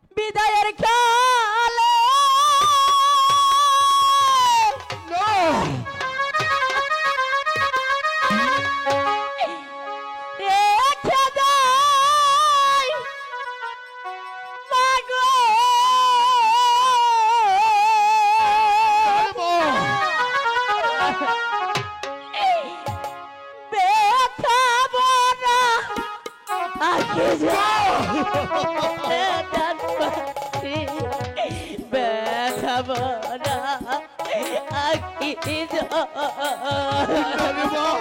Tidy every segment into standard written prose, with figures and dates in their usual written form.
বিদায়ের কালে রেখে যায় মাগো বেখাবো না আগে যাও বেখাবো না আগে যাও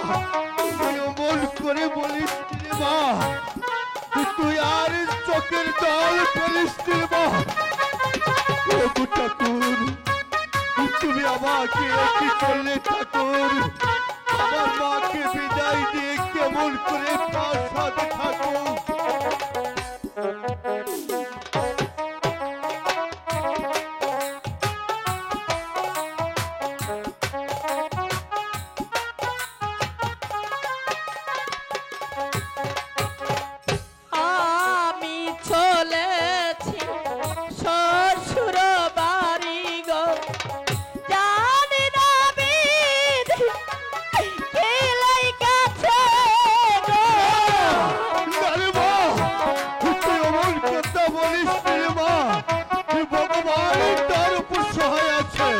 মন করে বলিস মা তুই আর চোখের জল ফেলিস মা ঠাকুর তুমি আমাকে কি করলে ঠাকুর আমার মাকে বিদায় দিয়ে কেমন করে তার সাথে ঠাকুর আমি চলেছি শ্বশুর বাড়ি গো জানি না বিদ কেলাই কাছে গো আরে মা তুই অমন কথা বলিস রে মা ভগবান তার উপর সহায় আছে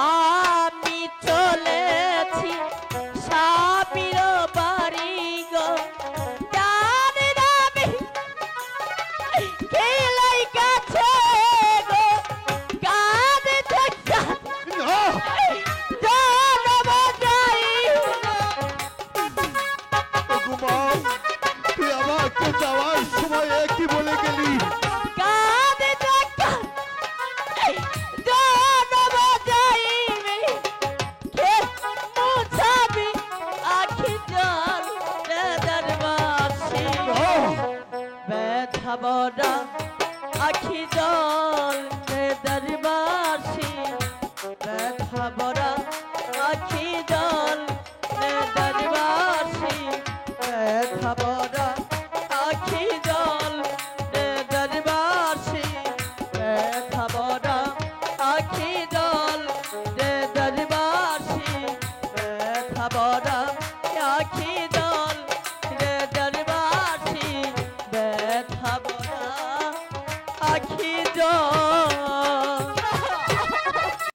আমি চলেছি সাবির বাড়ি গো জানি না বিদ কেলাই কাছে গো কাঁদে দেখা না ভগবান তুই আমাকে যাওয়ার সময় কি বলে গেলি বড়া আখি জল দরবাসী ব্যথা বড়া আখি জল